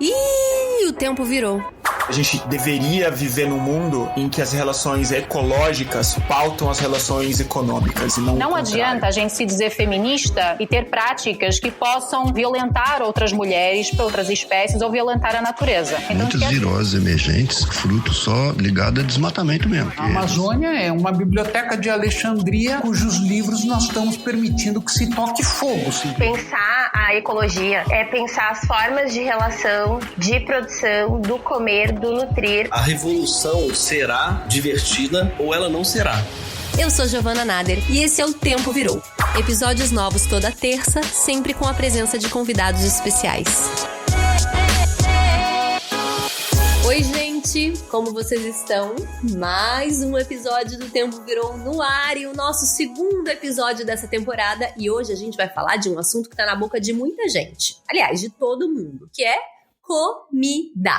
Ih, o tempo virou. A gente deveria viver num mundo em que as relações ecológicas pautam as relações econômicas e não o contrário. Adianta a gente se dizer feminista e ter práticas que possam violentar outras mulheres, outras espécies ou violentar a natureza. Então, muitas viroses emergentes, fruto só ligado a desmatamento mesmo. A Amazônia é uma biblioteca de Alexandria cujos livros nós estamos permitindo que se toque fogo. Sim. Pensar a ecologia é pensar as formas de relação, de produção, do comer, do nutrir. A revolução será divertida ou ela não será. Eu sou Giovana Nader e esse é o Tempo Virou. Episódios novos toda terça, sempre com a presença de convidados especiais. Oi, gente! Como vocês estão? Mais um episódio do Tempo Virou no ar e o nosso segundo episódio dessa temporada. E hoje a gente vai falar de um assunto que tá na boca de muita gente. Aliás, de todo mundo, que é comida.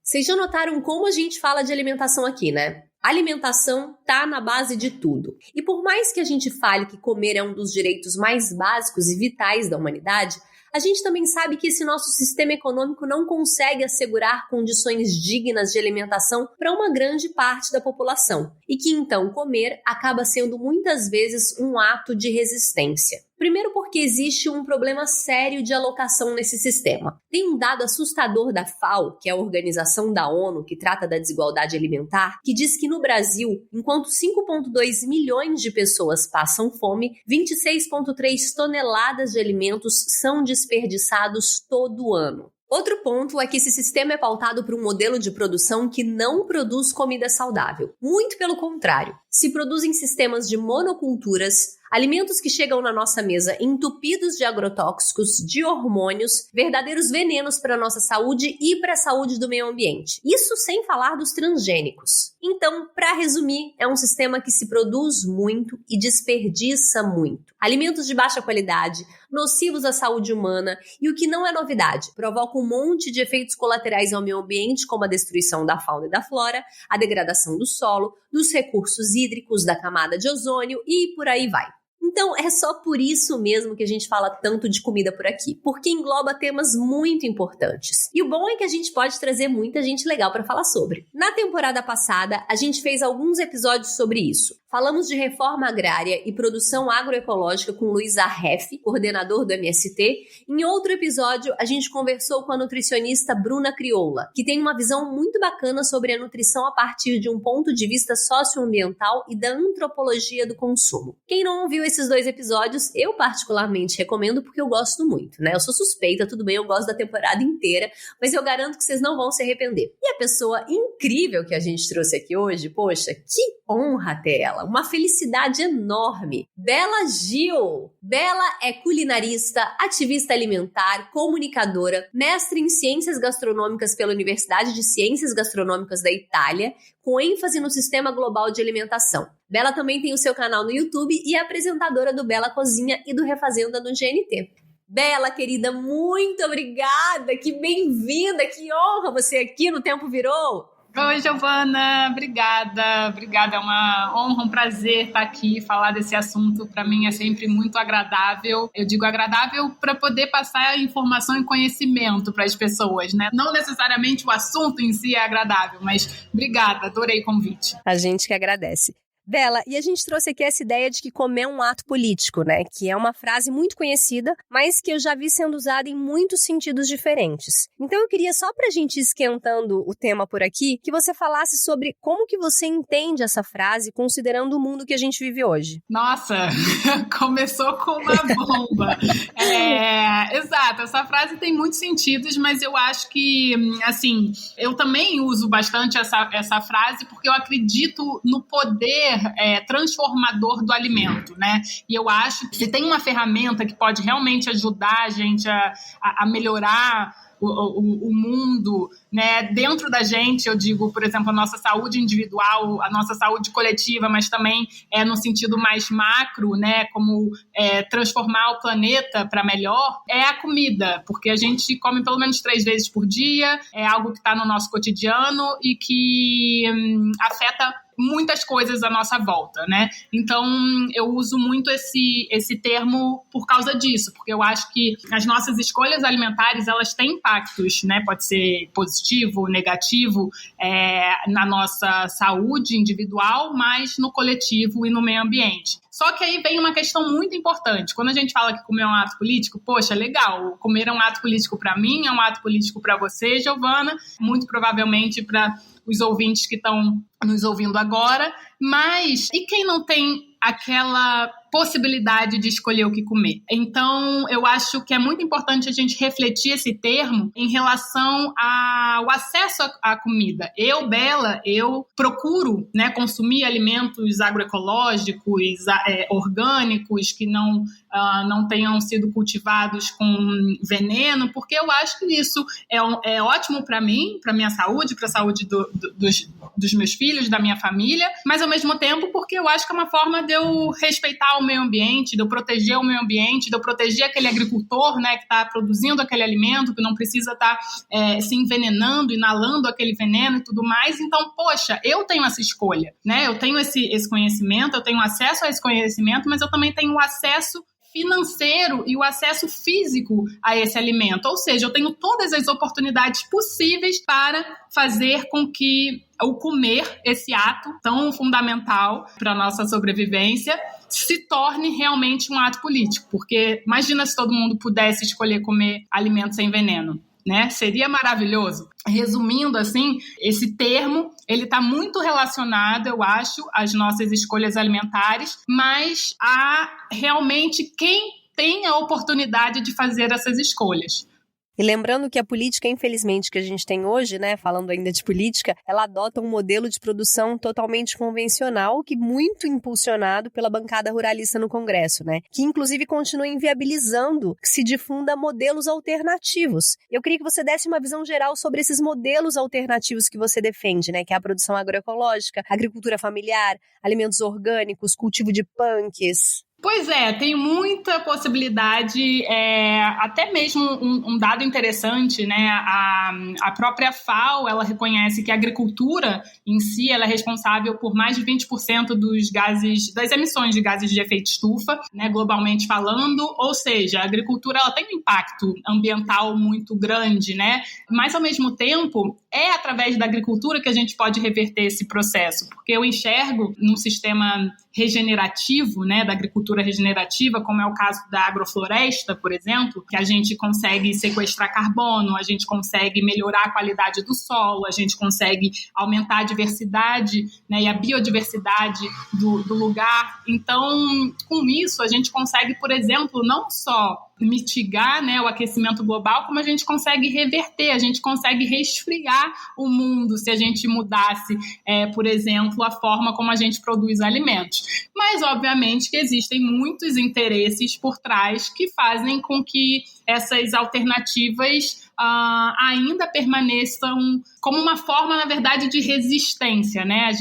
Vocês já notaram como a gente fala de alimentação aqui, né? A alimentação tá na base de tudo. E por mais que a gente fale que comer é um dos direitos mais básicos e vitais da humanidade, a gente também sabe que esse nosso sistema econômico não consegue assegurar condições dignas de alimentação para uma grande parte da população. E que então comer acaba sendo muitas vezes um ato de resistência. Primeiro porque existe um problema sério de alocação nesse sistema. Tem um dado assustador da FAO, que é a organização da ONU que trata da desigualdade alimentar, que diz que no Brasil, enquanto 5,2 milhões de pessoas passam fome, 26,3 toneladas de alimentos são desperdiçados todo ano. Outro ponto é que esse sistema é pautado por um modelo de produção que não produz comida saudável. Muito pelo contrário, se produzem sistemas de monoculturas, alimentos que chegam na nossa mesa entupidos de agrotóxicos, de hormônios, verdadeiros venenos para a nossa saúde e para a saúde do meio ambiente. Isso sem falar dos transgênicos. Então, para resumir, é um sistema que se produz muito e desperdiça muito. Alimentos de baixa qualidade, nocivos à saúde humana e, o que não é novidade, provoca um monte de efeitos colaterais ao meio ambiente, como a destruição da fauna e da flora, a degradação do solo, dos recursos hídricos, da camada de ozônio e por aí vai. Então, é só por isso mesmo que a gente fala tanto de comida por aqui, porque engloba temas muito importantes. E o bom é que a gente pode trazer muita gente legal para falar sobre. Na temporada passada, a gente fez alguns episódios sobre isso. Falamos de reforma agrária e produção agroecológica com Luiz Arref, coordenador do MST. Em outro episódio, a gente conversou com a nutricionista Bruna Crioula, que tem uma visão muito bacana sobre a nutrição a partir de um ponto de vista socioambiental e da antropologia do consumo. Quem não ouviu esses dois episódios, eu particularmente recomendo porque eu gosto muito, né? Eu sou suspeita, tudo bem, eu gosto da temporada inteira, mas eu garanto que vocês não vão se arrepender. E a pessoa incrível que a gente trouxe aqui hoje, poxa, que honra ter ela, uma felicidade enorme. Bela Gil! Bela é culinarista, ativista alimentar, comunicadora, mestre em Ciências Gastronômicas pela Universidade de Ciências Gastronômicas da Itália, com ênfase no Sistema Global de Alimentação. Bela também tem o seu canal no YouTube e é apresentadora do Bela Cozinha e do Refazenda no GNT. Bela, querida, muito obrigada, que bem-vinda, que honra você aqui no Tempo Virou. Oi, Giovana, obrigada, é uma honra, um prazer estar aqui, falar desse assunto, para mim é sempre muito agradável. Eu digo agradável para poder passar informação e conhecimento para as pessoas, né? Não necessariamente o assunto em si é agradável, mas obrigada, adorei o convite. A gente que agradece. Bela, e a gente trouxe aqui essa ideia de que comer é um ato político, né? Que é uma frase muito conhecida, mas que eu já vi sendo usada em muitos sentidos diferentes. Então eu queria, só pra gente ir esquentando o tema por aqui, que você falasse sobre como que você entende essa frase, considerando o mundo que a gente vive hoje. Nossa, começou com uma bomba. Exato, essa frase tem muitos sentidos, mas eu acho que, assim, eu também uso bastante essa frase porque eu acredito no poder transformador do alimento, né? E eu acho que se tem uma ferramenta que pode realmente ajudar a gente a melhorar o mundo, né, dentro da gente, eu digo, por exemplo, a nossa saúde individual, a nossa saúde coletiva, mas também no sentido mais macro, né, como transformar o planeta para melhor, é a comida, porque a gente come pelo menos 3 vezes por dia, é algo que está no nosso cotidiano e que afeta muitas coisas à nossa volta, né? Então, eu uso muito esse termo por causa disso, porque eu acho que as nossas escolhas alimentares, elas têm impactos, né? Pode ser positivo, negativo, na nossa saúde individual, mas no coletivo e no meio ambiente. Só que aí vem uma questão muito importante. Quando a gente fala que comer é um ato político, poxa, legal, comer é um ato político para mim, é um ato político para você, Giovana, muito provavelmente para os ouvintes que estão nos ouvindo agora, mas e quem não tem aquela possibilidade de escolher o que comer? Então, eu acho que é muito importante a gente refletir esse termo em relação ao acesso à comida. Eu, Bela, procuro, né, consumir alimentos agroecológicos, orgânicos, que não tenham sido cultivados com veneno, porque eu acho que isso é ótimo para mim, para minha saúde, para a saúde dos meus filhos, da minha família, mas ao mesmo tempo porque eu acho que é uma forma de eu respeitar o meio ambiente, de eu proteger o meio ambiente, de eu proteger aquele agricultor, né, que está produzindo aquele alimento, que não precisa estar se envenenando, inalando aquele veneno e tudo mais. Então, poxa, eu tenho essa escolha, né? Eu tenho esse conhecimento, eu tenho acesso a esse conhecimento, mas eu também tenho o acesso financeiro e o acesso físico a esse alimento. Ou seja, eu tenho todas as oportunidades possíveis para fazer com que o comer, esse ato tão fundamental para a nossa sobrevivência, se torne realmente um ato político. Porque imagina se todo mundo pudesse escolher comer alimentos sem veneno, né? Seria maravilhoso. Resumindo, assim, esse termo, ele está muito relacionado, eu acho, às nossas escolhas alimentares, mas a realmente quem tem a oportunidade de fazer essas escolhas. E lembrando que a política, infelizmente, que a gente tem hoje, né, falando ainda de política, ela adota um modelo de produção totalmente convencional, que muito impulsionado pela bancada ruralista no Congresso, né, que inclusive continua inviabilizando que se difunda modelos alternativos. Eu queria que você desse uma visão geral sobre esses modelos alternativos que você defende, né, que é a produção agroecológica, agricultura familiar, alimentos orgânicos, cultivo de punks. Pois é, tem muita possibilidade, até mesmo um dado interessante, né? A própria FAO, ela reconhece que a agricultura em si, ela é responsável por mais de 20% das emissões de gases de efeito estufa, né, globalmente falando, ou seja, a agricultura ela tem um impacto ambiental muito grande, né? Mas ao mesmo tempo, é através da agricultura que a gente pode reverter esse processo, porque eu enxergo num sistema regenerativo, né, da agricultura regenerativa, como é o caso da agrofloresta, por exemplo, que a gente consegue sequestrar carbono, a gente consegue melhorar a qualidade do solo, a gente consegue aumentar a diversidade, né, e a biodiversidade do lugar. Então, com isso, a gente consegue, por exemplo, não só mitigar, né, o aquecimento global, como a gente consegue reverter, a gente consegue resfriar o mundo se a gente mudasse, por exemplo, a forma como a gente produz alimentos. Mas, obviamente, que existem muitos interesses por trás que fazem com que essas alternativas ainda permaneçam como uma forma, na verdade, de resistência, né?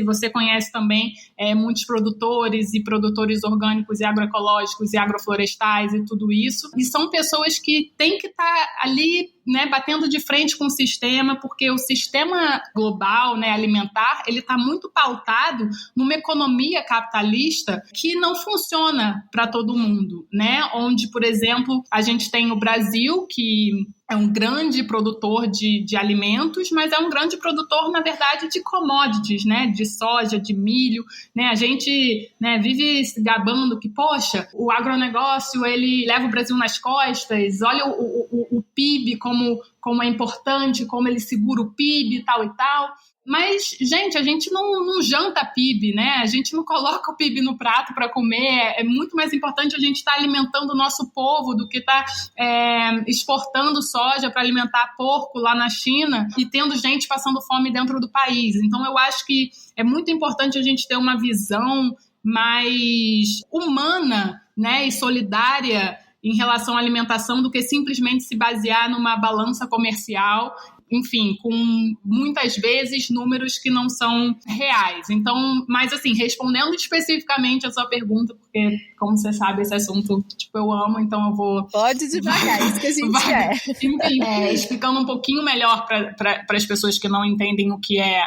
Você conhece também muitos produtores e produtores orgânicos e agroecológicos e agroflorestais e tudo isso, e são pessoas que têm que estar ali, né, batendo de frente com o sistema, porque o sistema global, né, alimentar, ele está muito pautado numa economia capitalista que não funciona para todo mundo, né? Onde, por exemplo, a gente tem o Brasil, que é um grande produtor de alimentos, mas é um grande produtor, na verdade, de commodities, né? De soja, de milho, né? A gente, né, vive se gabando que, poxa, o agronegócio, ele leva o Brasil nas costas, olha o PIB, como é importante, como ele segura o PIB e tal e tal. Mas, gente, a gente não janta PIB, né? A gente não coloca o PIB no prato para comer. É muito mais importante a gente estar alimentando o nosso povo do que estar exportando soja para alimentar porco lá na China e tendo gente passando fome dentro do país. Então, eu acho que é muito importante a gente ter uma visão mais humana, né, e solidária em relação à alimentação do que simplesmente se basear numa balança comercial enfim, com muitas vezes números que não são reais. Então, mas assim, respondendo especificamente a sua pergunta, porque, como você sabe, esse assunto, tipo, eu amo, então eu vou... Pode devagar, isso que a gente quer. Enfim, explicando um pouquinho melhor para as pessoas que não entendem o que é,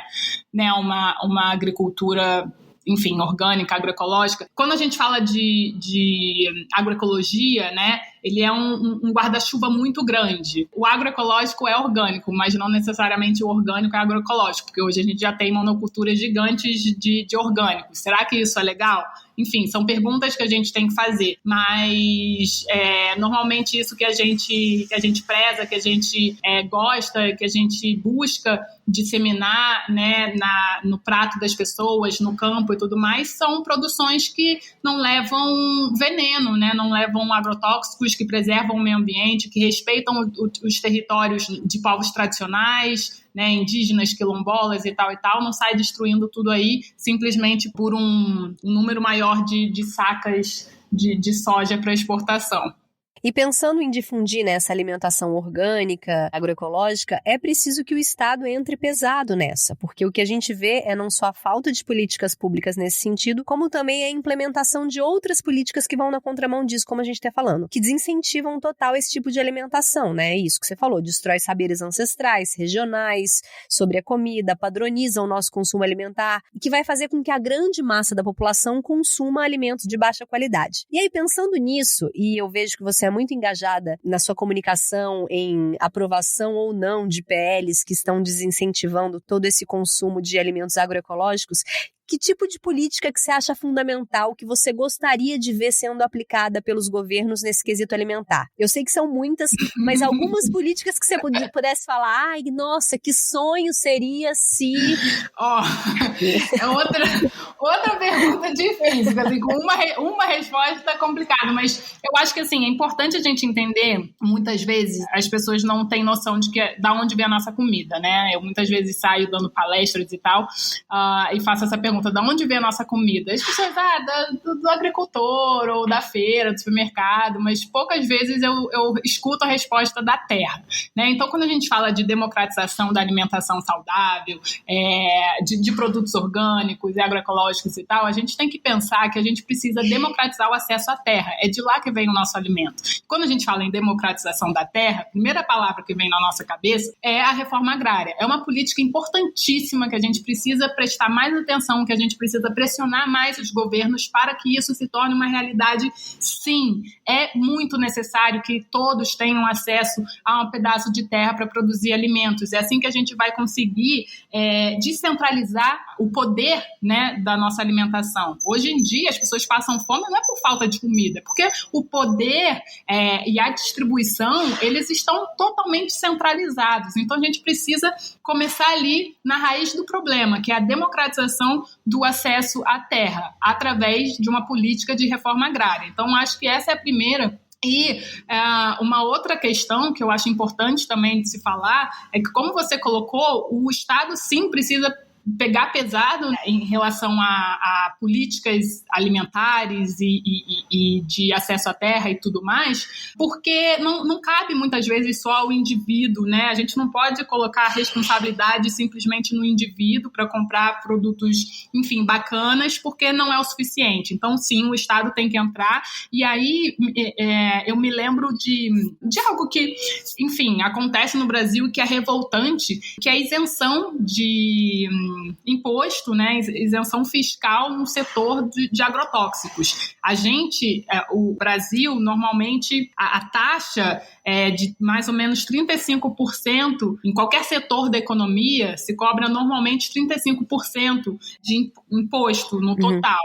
né, uma agricultura, enfim, orgânica, agroecológica. Quando a gente fala de agroecologia, né, ele é um guarda-chuva muito grande. O agroecológico é orgânico, mas não necessariamente o orgânico é agroecológico, porque hoje a gente já tem monoculturas gigantes de orgânicos. Será que isso é legal? Enfim, são perguntas que a gente tem que fazer, mas normalmente isso que a gente preza, que a gente gosta, que a gente busca disseminar, né, no prato das pessoas, no campo e tudo mais, são produções que não levam veneno, né, não levam agrotóxicos, que preservam o meio ambiente, que respeitam os territórios de povos tradicionais, né, indígenas, quilombolas e tal, não sai destruindo tudo aí simplesmente por um número maior de sacas de soja para exportação. E pensando em difundir essa alimentação orgânica, agroecológica, é preciso que o Estado entre pesado nessa, porque o que a gente vê é não só a falta de políticas públicas nesse sentido, como também a implementação de outras políticas que vão na contramão disso, como a gente está falando, que desincentivam total esse tipo de alimentação, né? É isso que você falou, destrói saberes ancestrais, regionais, sobre a comida, padroniza o nosso consumo alimentar, e que vai fazer com que a grande massa da população consuma alimentos de baixa qualidade. E aí, pensando nisso, e eu vejo que você é muito engajada na sua comunicação em aprovação ou não de PLs que estão desincentivando todo esse consumo de alimentos agroecológicos, que tipo de política que você acha fundamental, que você gostaria de ver sendo aplicada pelos governos nesse quesito alimentar? Eu sei que são muitas, mas algumas políticas que você pudesse falar, ai, nossa, que sonho seria se... É outra pergunta difícil, assim, com uma resposta complicada, mas eu acho que, assim, é importante a gente entender, muitas vezes, as pessoas não têm noção de da onde vem a nossa comida, né? Eu muitas vezes saio dando palestras e tal, e faço essa pergunta, da onde vem a nossa comida? As pessoas, do agricultor, ou da feira, do supermercado, mas poucas vezes eu escuto a resposta da terra, né? Então, quando a gente fala de democratização da alimentação saudável, de produtos orgânicos e agroecológicos e tal, a gente tem que pensar que a gente precisa democratizar o acesso à terra. É de lá que vem o nosso alimento. Quando a gente fala em democratização da terra, a primeira palavra que vem na nossa cabeça é a reforma agrária. É uma política importantíssima que a gente precisa prestar mais atenção, que a gente precisa pressionar mais os governos para que isso se torne uma realidade. Sim, é muito necessário que todos tenham acesso a um pedaço de terra para produzir alimentos. É assim que a gente vai conseguir descentralizar o poder, né, da nossa alimentação. Hoje em dia, as pessoas passam fome não é por falta de comida, porque o poder e a distribuição, eles estão totalmente centralizados. Então, a gente precisa começar ali na raiz do problema, que é a democratização do acesso à terra, através de uma política de reforma agrária. Então, acho que essa é a primeira. E uma outra questão que eu acho importante também de se falar é que, como você colocou, o Estado sim precisa pegar pesado em relação a políticas alimentares e de acesso à terra e tudo mais, porque não cabe muitas vezes só ao indivíduo, né? A gente não pode colocar a responsabilidade simplesmente no indivíduo para comprar produtos, enfim, bacanas, porque não é o suficiente. Então, sim, o Estado tem que entrar. E aí, eu me lembro de algo que, enfim, acontece no Brasil que é revoltante, que é a isenção de imposto, né, isenção fiscal no setor de agrotóxicos. A gente, o Brasil, normalmente, a taxa é de mais ou menos 35%, em qualquer setor da economia, se cobra normalmente 35% de imposto no total.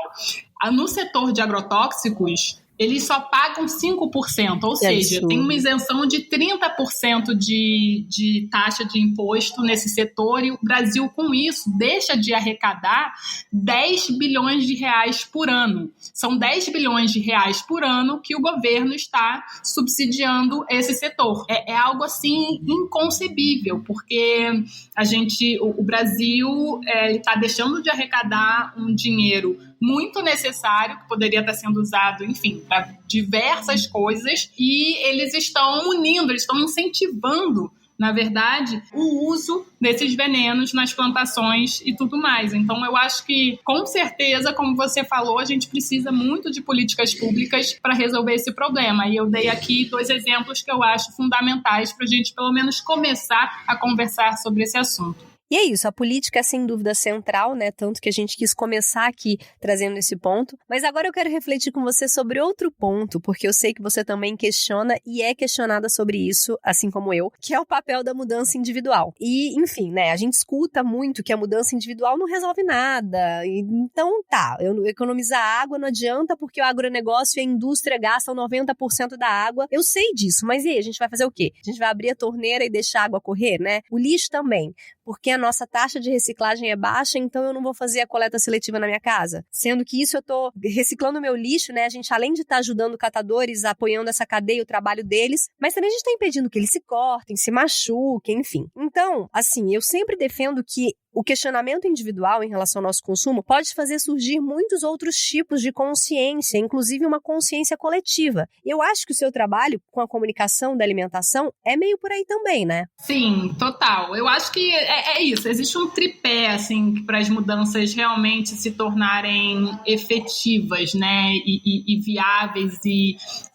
No setor de agrotóxicos, eles só pagam 5%, ou seja, tem uma isenção de 30% de taxa de imposto nesse setor, e o Brasil, com isso, deixa de arrecadar 10 bilhões de reais por ano. São 10 bilhões de reais por ano que o governo está subsidiando esse setor. É algo, assim, inconcebível, porque o Brasil está deixando de arrecadar um dinheiro muito necessário, que poderia estar sendo usado, enfim, para diversas coisas, e eles estão unindo, eles estão incentivando na verdade, o uso desses venenos nas plantações e tudo mais. Então, eu acho que, com certeza, como você falou, a gente precisa muito de políticas públicas para resolver esse problema. E eu dei aqui 2 exemplos que eu acho fundamentais para a gente, pelo menos, começar a conversar sobre esse assunto. E é isso, a política é sem dúvida central, né? Tanto que a gente quis começar aqui trazendo esse ponto. Mas agora eu quero refletir com você sobre outro ponto, porque eu sei que você também questiona e é questionada sobre isso, assim como eu, que é o papel da mudança individual. E, enfim, né? A gente escuta muito que a mudança individual não resolve nada. Então, economizar água não adianta porque o agronegócio e a indústria gastam 90% da água. Eu sei disso, mas e aí? A gente vai fazer o quê? A gente vai abrir a torneira e deixar a água correr, né? O lixo também. Porque a nossa taxa de reciclagem é baixa, então eu não vou fazer a coleta seletiva na minha casa. Sendo que isso eu tô reciclando o meu lixo, né? A gente, além de estar ajudando catadores, apoiando essa cadeia, o trabalho deles, mas também a gente tá impedindo que eles se cortem, se machuquem, enfim. Então, assim, eu sempre defendo que o questionamento individual em relação ao nosso consumo pode fazer surgir muitos outros tipos de consciência, inclusive uma consciência coletiva. Eu acho que o seu trabalho com a comunicação da alimentação é meio por aí também, né? Sim, total. Eu acho que é isso. Existe um tripé, assim, para as mudanças realmente se tornarem efetivas, né? E viáveis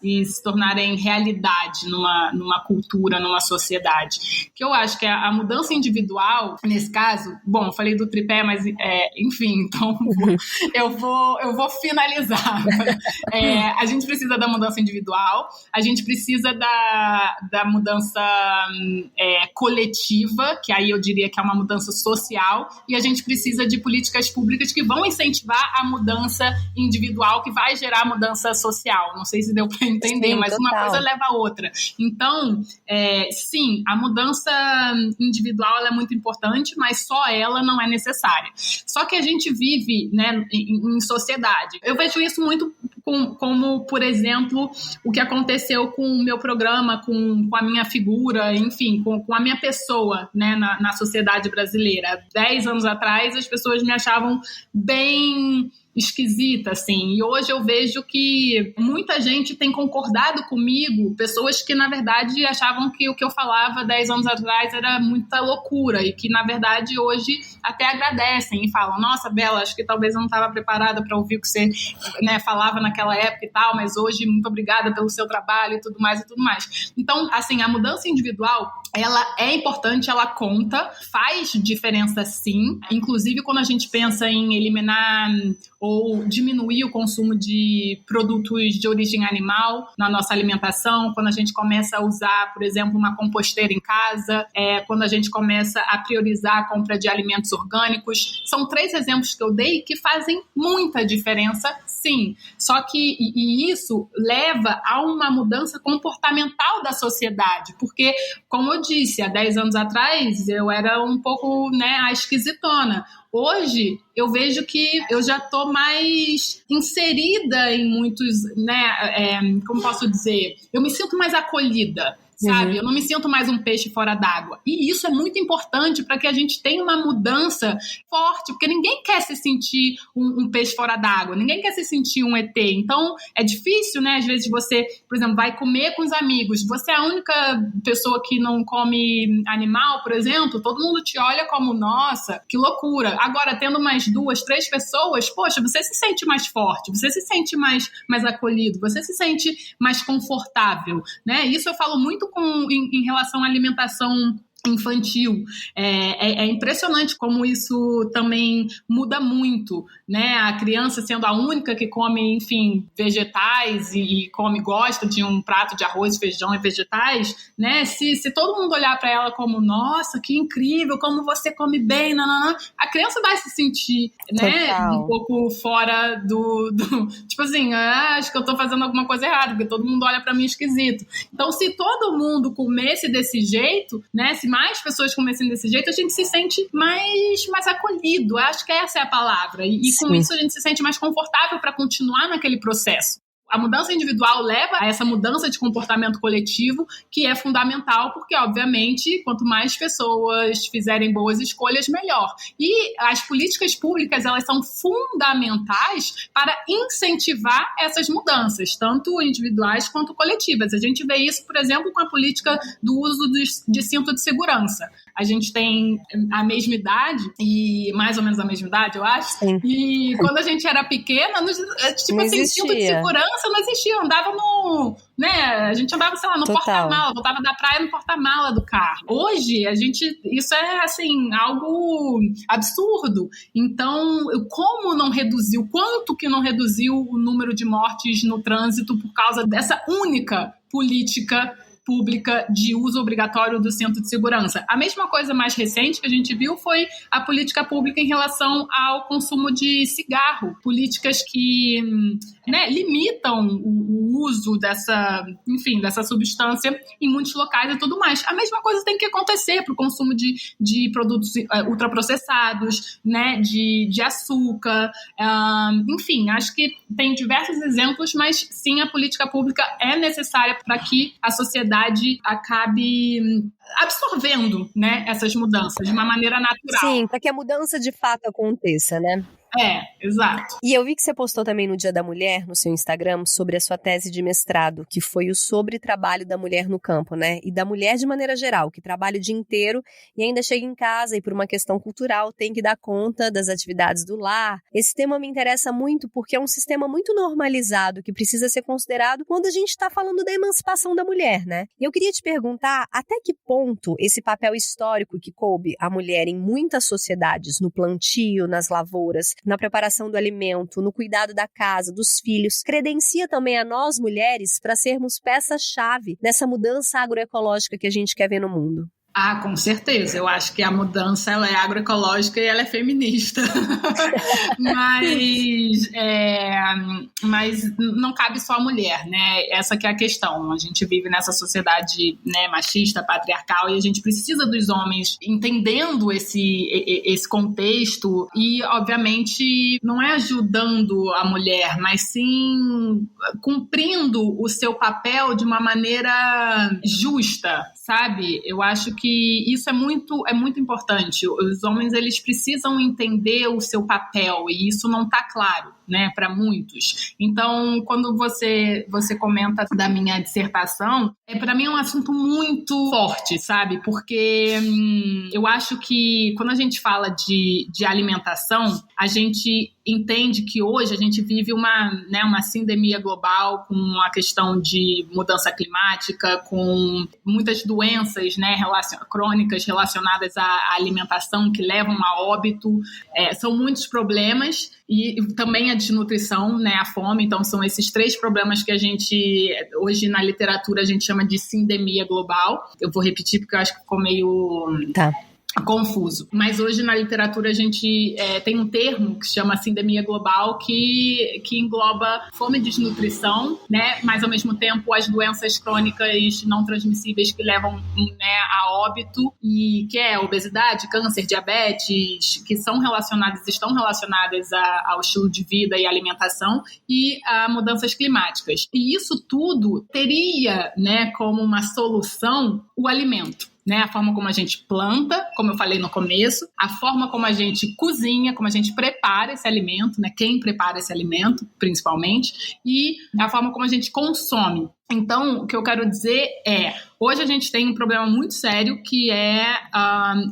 e se tornarem realidade numa cultura, numa sociedade. Que eu acho que a mudança individual, nesse caso, bom, eu falei do tripé, mas enfim, então eu vou finalizar. A gente precisa da mudança individual, a gente precisa da mudança coletiva, que aí eu diria que é uma mudança social, e a gente precisa de políticas públicas que vão incentivar a mudança individual, que vai gerar mudança social. Não sei se deu para entender, sim, mas total. Uma coisa leva a outra. Então, sim, a mudança individual ela é muito importante, mas só ela não é necessária. Só que a gente vive, né, em sociedade. Eu vejo isso muito como, por exemplo, o que aconteceu com o meu programa, com a minha figura, enfim, com a minha pessoa, né, na sociedade brasileira. 10 anos atrás, as pessoas me achavam bem esquisita, assim, e hoje eu vejo que muita gente tem concordado comigo, pessoas que, na verdade, achavam que o que eu falava 10 anos atrás era muita loucura, e que, na verdade, hoje até agradecem e falam, nossa, Bela, acho que talvez eu não estava preparada para ouvir o que você, né, falava naquela época e tal, mas hoje, muito obrigada pelo seu trabalho e tudo mais. Então, assim, a mudança individual, ela é importante, ela conta, faz diferença sim, inclusive quando a gente pensa em eliminar ou diminuir o consumo de produtos de origem animal na nossa alimentação, quando a gente começa a usar, por exemplo, uma composteira em casa, quando a gente começa a priorizar a compra de alimentos orgânicos. São 3 exemplos que eu dei que fazem muita diferença, sim. Só que isso leva a uma mudança comportamental da sociedade, porque, como eu disse, há 10 anos atrás eu era um pouco, né, a esquisitona. Hoje, eu vejo que eu já estou mais inserida em muitos, né, como posso dizer, eu me sinto mais acolhida, sabe? Eu não me sinto mais um peixe fora d'água. E isso é muito importante para que a gente tenha uma mudança forte, porque ninguém quer se sentir um peixe fora d'água, ninguém quer se sentir um ET. Então, é difícil, né? Às vezes você, por exemplo, vai comer com os amigos, você é a única pessoa que não come animal, por exemplo, todo mundo te olha como, nossa, que loucura. Agora, tendo mais 2, 3 pessoas, poxa, você se sente mais forte, você se sente mais acolhido, você se sente mais confortável, né? Isso eu falo muito em relação à alimentação infantil. É impressionante como isso também muda muito, né? A criança sendo a única que come, enfim, vegetais e gosta de um prato de arroz, feijão e vegetais, né? Se todo mundo olhar para ela como, nossa, que incrível, como você come bem, a criança vai se sentir, né, um pouco fora do tipo assim, acho que eu tô fazendo alguma coisa errada, porque todo mundo olha para mim esquisito. Então, se todo mundo comesse desse jeito, né, se mais pessoas comessem desse jeito, a gente se sente mais acolhido. Acho que essa é a palavra. E com isso a gente se sente mais confortável para continuar naquele processo. A mudança individual leva a essa mudança de comportamento coletivo, que é fundamental, porque, obviamente, quanto mais pessoas fizerem boas escolhas, melhor. E as políticas públicas, elas são fundamentais para incentivar essas mudanças, tanto individuais quanto coletivas. A gente vê isso, por exemplo, com a política do uso de cinto de segurança. A gente tem a mesma idade, e mais ou menos a mesma idade, eu acho. Sim. E quando a gente era pequena, tipo assim, cinto de segurança não existia. Andava no... né? A gente andava, sei lá, no porta-mala, voltava da praia no porta-mala do carro. Hoje, isso é, assim, algo absurdo. Então, como não reduziu, quanto que não reduziu o número de mortes no trânsito por causa dessa única política pública de uso obrigatório do cinto de segurança. A mesma coisa mais recente que a gente viu foi a política pública em relação ao consumo de cigarro. Políticas que, né, limitam o uso dessa substância em muitos locais e tudo mais. A mesma coisa tem que acontecer para o consumo de produtos ultraprocessados, né, de açúcar. Enfim, acho que tem diversos exemplos, mas sim, a política pública é necessária para que a sociedade acabe absorvendo, né, essas mudanças de uma maneira natural. Sim, para que a mudança de fato aconteça, né? Exato. E eu vi que você postou também no Dia da Mulher, no seu Instagram, sobre a sua tese de mestrado, que foi o sobre trabalho da mulher no campo, né? E da mulher de maneira geral, que trabalha o dia inteiro e ainda chega em casa e por uma questão cultural tem que dar conta das atividades do lar. Esse tema me interessa muito porque é um sistema muito normalizado que precisa ser considerado quando a gente está falando da emancipação da mulher, né? E eu queria te perguntar até que ponto esse papel histórico que coube à mulher em muitas sociedades, no plantio, nas lavouras, na preparação do alimento, no cuidado da casa, dos filhos, credencia também a nós, mulheres, para sermos peça-chave nessa mudança agroecológica que a gente quer ver no mundo. Com certeza. Eu acho que a mudança ela é agroecológica e ela é feminista. mas não cabe só a mulher, né? Essa que é a questão. A gente vive nessa sociedade, né, machista, patriarcal, e a gente precisa dos homens entendendo esse contexto e, obviamente, não é ajudando a mulher, mas sim cumprindo o seu papel de uma maneira justa, sabe? Eu acho que isso é muito importante. Os homens, eles precisam entender o seu papel e isso não está claro, né, para muitos. Então, quando você comenta da minha dissertação, para mim é um assunto muito forte, sabe? Porque eu acho que quando a gente fala de alimentação, a gente entende que hoje a gente vive uma sindemia global com a questão de mudança climática, com muitas doenças, né, crônicas relacionadas à alimentação que levam a óbito. São muitos problemas e também a desnutrição, né, a fome. Então são esses 3 problemas que a gente, hoje na literatura, a gente chama de sindemia global. Eu vou repetir porque eu acho que ficou meio... confuso. Mas hoje na literatura a gente tem um termo que se chama sindemia global que engloba fome e desnutrição, né? Mas ao mesmo tempo as doenças crônicas não transmissíveis que levam, né, a óbito, e que é obesidade, câncer, diabetes, que estão relacionadas ao estilo de vida e alimentação, e a mudanças climáticas. E isso tudo teria, né, como uma solução o alimento. Né, a forma como a gente planta, como eu falei no começo, a forma como a gente cozinha, como a gente prepara esse alimento, né, quem prepara esse alimento, principalmente, e a forma como a gente consome. Então, o que eu quero dizer hoje a gente tem um problema muito sério que é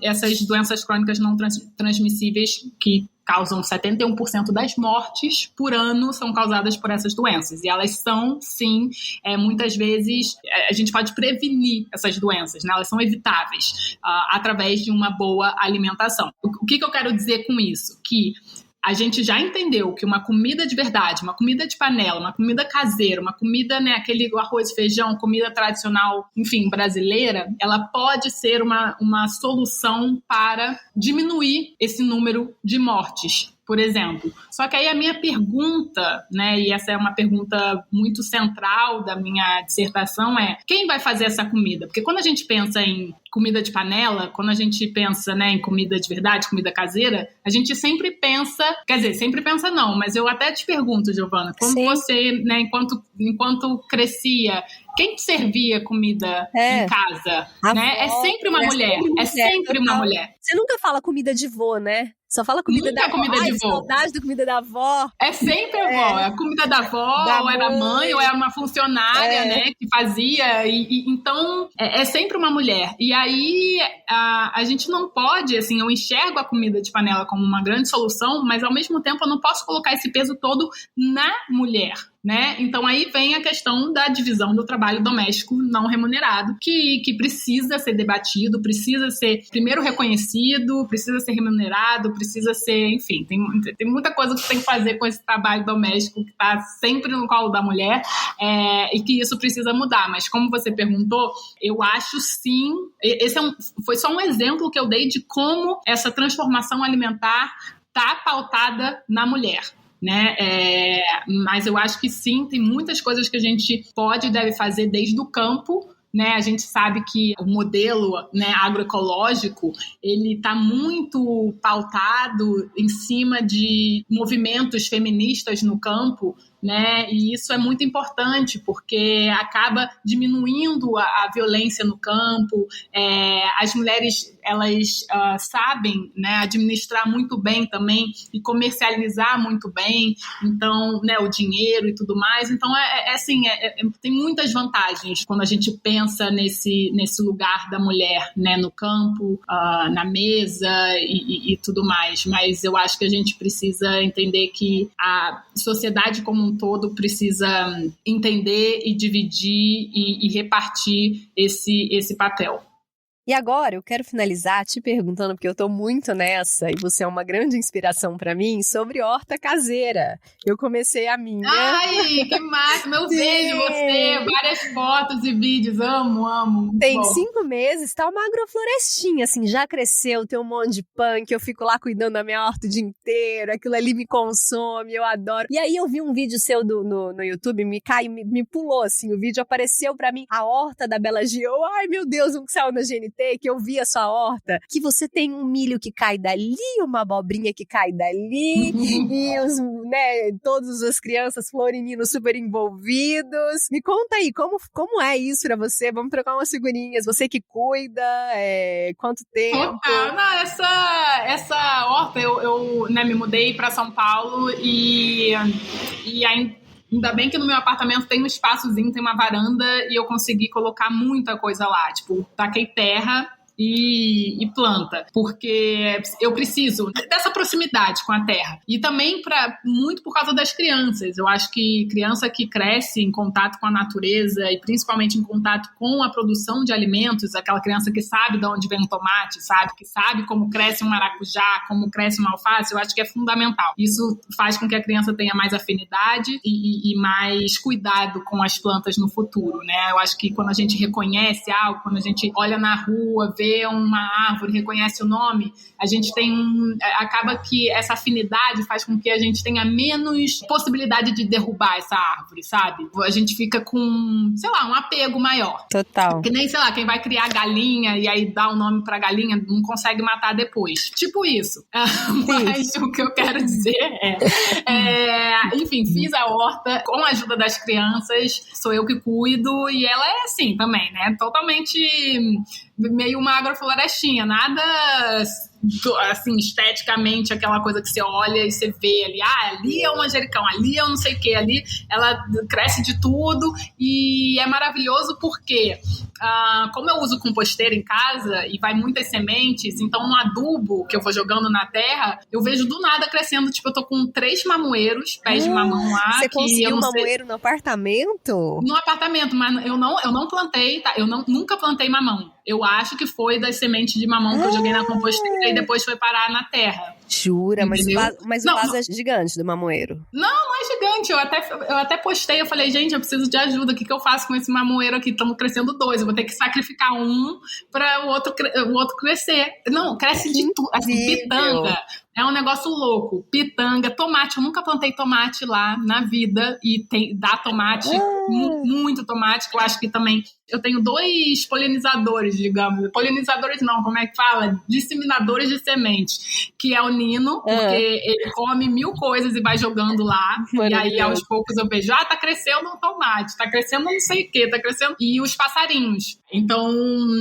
essas doenças crônicas não transmissíveis que causam 71% das mortes por ano são causadas por essas doenças. E elas são, sim, muitas vezes, a gente pode prevenir essas doenças, né? Elas são evitáveis através de uma boa alimentação. O que eu quero dizer com isso? Que a gente já entendeu que uma comida de verdade, uma comida de panela, uma comida caseira, uma comida, né, aquele arroz e feijão, comida tradicional, enfim, brasileira, ela pode ser uma solução para diminuir esse número de mortes por exemplo. Só que aí a minha pergunta, né, e essa é uma pergunta muito central da minha dissertação, é: quem vai fazer essa comida? Porque quando a gente pensa em comida de panela, quando a gente pensa, né, em comida de verdade, comida caseira, a gente sempre pensa, quer dizer, sempre pensa não, mas eu até te pergunto, Giovana, como você, né, enquanto crescia, quem te servia comida em casa? Né? É sempre uma mulher. É sempre uma mulher. Você nunca fala comida de vô, né? Só fala comida da avó. Comida de vô. Saudade da comida da avó. É sempre a avó. É a comida da avó, ou era a mãe, ou era uma funcionária, né, que fazia. Então, é sempre uma mulher. E aí, a gente não pode, assim, eu enxergo a comida de panela como uma grande solução, mas ao mesmo tempo eu não posso colocar esse peso todo na mulher. Né? Então aí vem a questão da divisão do trabalho doméstico não remunerado, que precisa ser debatido, precisa ser primeiro reconhecido, precisa ser remunerado, precisa ser, enfim, tem muita coisa que tem que fazer com esse trabalho doméstico que está sempre no colo da mulher, e que isso precisa mudar. Mas como você perguntou, eu acho sim, esse foi só um exemplo que eu dei de como essa transformação alimentar está pautada na mulher. Né? Mas eu acho que sim, tem muitas coisas que a gente pode e deve fazer desde o campo. Né? A gente sabe que o modelo, né, agroecológico, ele está muito pautado em cima de movimentos feministas no campo, né? E isso é muito importante porque acaba diminuindo a violência no campo. As mulheres, elas sabem, né, administrar muito bem também e comercializar muito bem, então, né, o dinheiro e tudo mais. Então, assim, tem muitas vantagens quando a gente pensa nesse lugar da mulher, né, no campo, na mesa e tudo mais. Mas eu acho que a gente precisa entender que a sociedade como um todo precisa entender e dividir e repartir esse papel. E agora eu quero finalizar te perguntando, porque eu tô muito nessa e você é uma grande inspiração pra mim, sobre horta caseira. Eu comecei a minha. Ai, que máximo! Eu vejo você, várias fotos e vídeos, amo. Tem 5 meses, tá uma agroflorestinha, assim, já cresceu, tem um monte de punk, eu fico lá cuidando da minha horta o dia inteiro, aquilo ali me consome, eu adoro. E aí eu vi um vídeo seu no YouTube, me pulou, assim, o vídeo apareceu pra mim, a horta da Bela Gil. Ai, meu Deus, um que saiu na GNT, que eu vi a sua horta, que você tem um milho que cai dali, uma abobrinha que cai dali, e todas as crianças florininos super envolvidos. Me conta aí, como é isso pra você? Vamos trocar umas figurinhas, você que cuida, quanto tempo? Não, essa horta, eu me mudei pra São Paulo e ainda bem que no meu apartamento tem um espaçozinho, tem uma varanda e eu consegui colocar muita coisa lá. Tipo, taquei terra e planta, porque eu preciso dessa proximidade com a terra. E também muito por causa das crianças. Eu acho que criança que cresce em contato com a natureza e principalmente em contato com a produção de alimentos, aquela criança que sabe de onde vem um tomate, sabe? Que sabe como cresce um maracujá, como cresce uma alface, eu acho que é fundamental. Isso faz com que a criança tenha mais afinidade e mais cuidado com as plantas no futuro, né? Eu acho que quando a gente reconhece algo, quando a gente olha na rua, vê uma árvore, reconhece o nome, a gente acaba que essa afinidade faz com que a gente tenha menos possibilidade de derrubar essa árvore, sabe? A gente fica com, sei lá, um apego maior. Total. Que nem, sei lá, quem vai criar galinha e aí dá o nome pra galinha não consegue matar depois. Tipo isso. Mas o que eu quero dizer enfim, fiz a horta com a ajuda das crianças, sou eu que cuido e ela é assim também, né? Totalmente meio uma agroflorestinha, nada assim, esteticamente, aquela coisa que você olha e você vê ali, ali é um manjericão, ali é um não sei o que, ali ela cresce de tudo e é maravilhoso porque como eu uso composteira em casa e vai muitas sementes, então no adubo que eu vou jogando na terra, eu vejo do nada crescendo, tipo, eu tô com 3 mamoeiros, pés de mamão lá. Você conseguiu mamoeiro no apartamento? No apartamento, mas eu não plantei, tá? Eu nunca plantei mamão. Eu acho que foi das sementes de mamão que eu joguei na composteira e depois foi parar na terra. Jura? Mas o vaso é gigante do mamoeiro. Não é gigante. Eu até postei, eu falei, gente, eu preciso de ajuda. O que eu faço com esse mamoeiro aqui? Estamos crescendo 2. Eu vou ter que sacrificar um para o outro crescer. Não, cresce de tudo. Assim, pitanga. É um negócio louco. Pitanga, tomate. Eu nunca plantei tomate lá na vida. E dá tomate, muito tomate, que eu acho que também... Eu tenho 2 polinizadores, digamos. Polinizadores não, como é que fala? Disseminadores de semente. Que é o Nino, porque ele come 1000 coisas e vai jogando lá. E aí, aos poucos, eu vejo, tá crescendo um tomate, tá crescendo não sei o quê, tá crescendo... E os passarinhos. Então,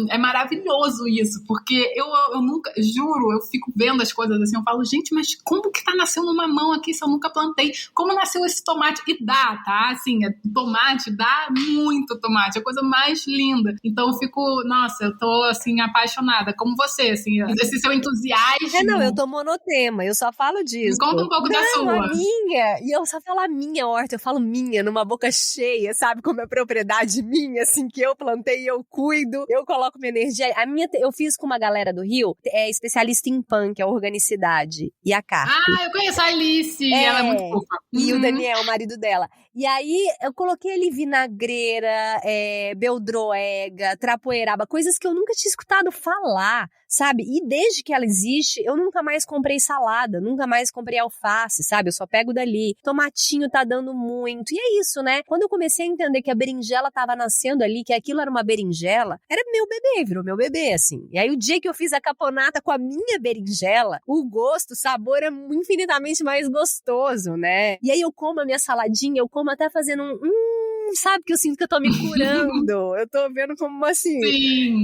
é maravilhoso isso, porque eu nunca... Juro, eu fico vendo as coisas assim, eu falo, gente, mas como que tá nascendo uma mamão aqui se eu nunca plantei? Como nasceu esse tomate? E dá, tá? Assim, tomate, dá muito tomate. É a coisa mais linda. Então eu fico, nossa, eu tô assim apaixonada, como você, assim, esse seu entusiasmo. Não, eu tô monotema, eu só falo disso. Me conta um pouco da sua. A minha, e eu só falo a minha horta, eu falo minha, numa boca cheia, sabe, como é propriedade minha, assim, que eu plantei, eu cuido, eu coloco minha energia. A minha, eu fiz com uma galera do Rio, é especialista em punk, é organicidade, e a Carpe. Eu conheço a Alice, ela é muito fofa. E o Daniel, o marido dela. E aí, eu coloquei ali vinagreira, beldroega, trapoeraba, coisas que eu nunca tinha escutado falar, sabe? E desde que ela existe, eu nunca mais comprei salada, nunca mais comprei alface, sabe? Eu só pego dali. Tomatinho tá dando muito. E é isso, né? Quando eu comecei a entender que a berinjela tava nascendo ali, que aquilo era uma berinjela, era meu bebê, virou meu bebê, assim. E aí, o dia que eu fiz a caponata com a minha berinjela, o gosto, o sabor é infinitamente mais gostoso, né? E aí, eu como a minha saladinha, eu como até fazendo sabe, que eu sinto que eu tô me curando. Eu tô vendo como assim.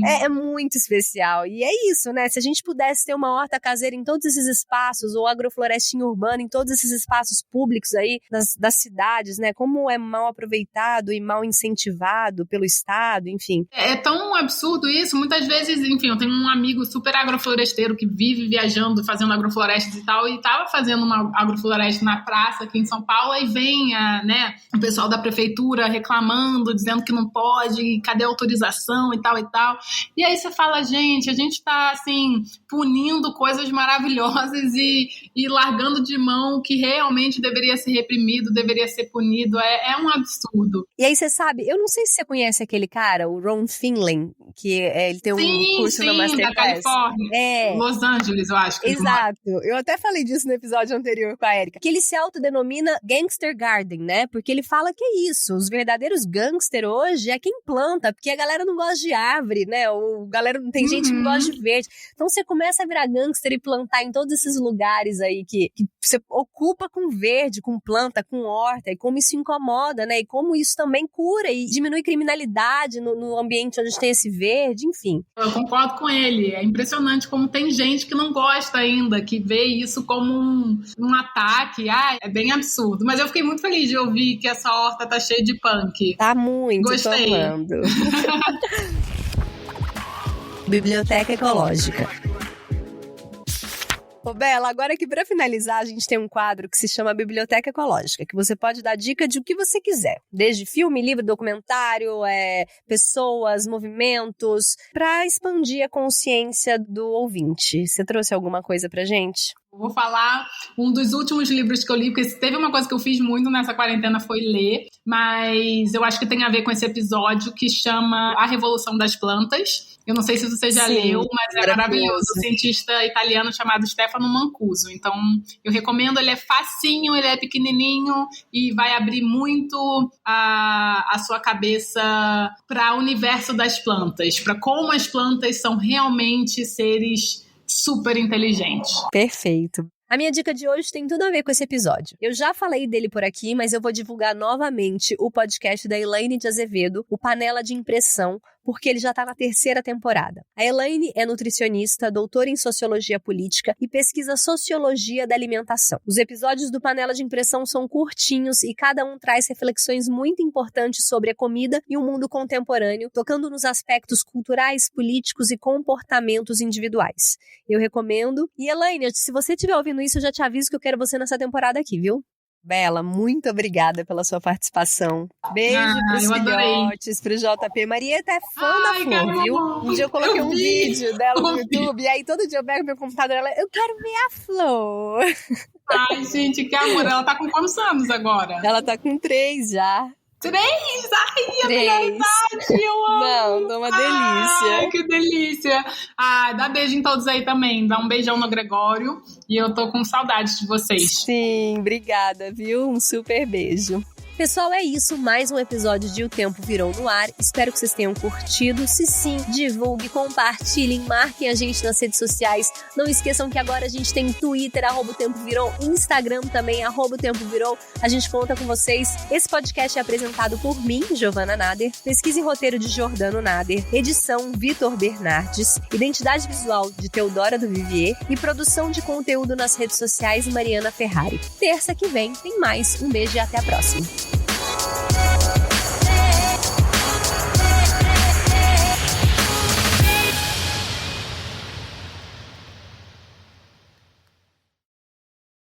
É muito especial. E é isso, né? Se a gente pudesse ter uma horta caseira em todos esses espaços, ou agroflorestinha urbana em todos esses espaços públicos aí das cidades, né? Como é mal aproveitado e mal incentivado pelo Estado, enfim. É tão absurdo isso. Muitas vezes, enfim, eu tenho um amigo super agrofloresteiro que vive viajando, fazendo agroflorestas e tal, e tava fazendo uma agrofloresta na praça aqui em São Paulo, e vem, né, o pessoal da prefeitura reclamando, dizendo que não pode, cadê a autorização e tal e tal. E aí você fala, gente, a gente tá, assim, punindo coisas maravilhosas e largando de mão o que realmente deveria ser reprimido, deveria ser punido. É um absurdo. E aí você sabe, eu não sei se você conhece aquele cara, o Ron Finlay, que ele tem um curso na Masterclass. Da Califórnia. Los Angeles, eu acho. Exato. Eu até falei disso no episódio anterior com a Erika. Que ele se autodenomina Gangster Garden, né? Porque ele fala que é isso. Os verdadeiros gangster hoje é quem planta, porque a galera não gosta de árvore, né? Ou tem gente que não gosta de verde. Então você começa a virar gangster e plantar em todos esses lugares aí que você ocupa com verde, com planta, com horta, e como isso incomoda, né? E como isso também cura e diminui criminalidade no ambiente onde tem esse verde, enfim. Eu concordo com ele. É impressionante como tem gente que não gosta ainda, que vê isso como um ataque. É bem absurdo. Mas eu fiquei muito feliz de ouvir que essa horta tá cheia de punk. Tá muito. Gostei. Tô amando. Biblioteca Ecológica. Ô Bela, agora que pra finalizar a gente tem um quadro que se chama Biblioteca Ecológica, que você pode dar dica de o que você quiser, desde filme, livro, documentário, pessoas, movimentos, pra expandir a consciência do ouvinte. Você trouxe alguma coisa pra gente? Vou falar um dos últimos livros que eu li, porque se teve uma coisa que eu fiz muito nessa quarentena foi ler, mas eu acho que tem a ver com esse episódio que chama A Revolução das Plantas. Eu não sei se você já leu, mas é maravilhoso. Um cientista italiano chamado Stefano Mancuso. Então, eu recomendo, ele é facinho, ele é pequenininho e vai abrir muito a sua cabeça para o universo das plantas, para como as plantas são realmente seres super inteligentes. Perfeito. A minha dica de hoje tem tudo a ver com esse episódio. Eu já falei dele por aqui, mas eu vou divulgar novamente o podcast da Elaine de Azevedo, o Panela de Impressão, porque ele já está na 3ª temporada. A Elaine é nutricionista, doutora em Sociologia Política e pesquisa Sociologia da Alimentação. Os episódios do Panela de Impressão são curtinhos e cada um traz reflexões muito importantes sobre a comida e o mundo contemporâneo, tocando nos aspectos culturais, políticos e comportamentos individuais. Eu recomendo. E Elaine, se você estiver ouvindo isso, eu já te aviso que eu quero você nessa temporada aqui, viu? Bela, muito obrigada pela sua participação. Beijo pros filhotes, pro JP. Marieta é fã da Flor, viu? Um dia eu coloquei um vídeo dela no YouTube, e aí todo dia eu pego meu computador e ela, eu quero ver a Flor. Ai, gente, que amor. Ela tá com quantos anos agora? Ela tá com 3 já. 3? Ai, a melhor idade, eu amo. Não, tá uma delícia. Ai, que delícia. Ah, dá beijo em todos aí também. Dá um beijão no Gregório. E eu tô com saudade de vocês. Sim, obrigada, viu? Um super beijo. Pessoal, é isso, mais um episódio de O Tempo Virou no Ar. Espero que vocês tenham curtido. Se sim, divulgue, compartilhem, marquem a gente nas redes sociais. Não esqueçam que agora a gente tem Twitter, @otempovirou, Instagram também, @otempovirou. A gente conta com vocês. Esse podcast é apresentado por mim, Giovana Nader. Pesquisa e roteiro de Jordano Nader. Edição, Vitor Bernardes. Identidade visual de Teodora do Vivier. E produção de conteúdo nas redes sociais, Mariana Ferrari. Terça que vem tem mais. Um beijo e até a próxima.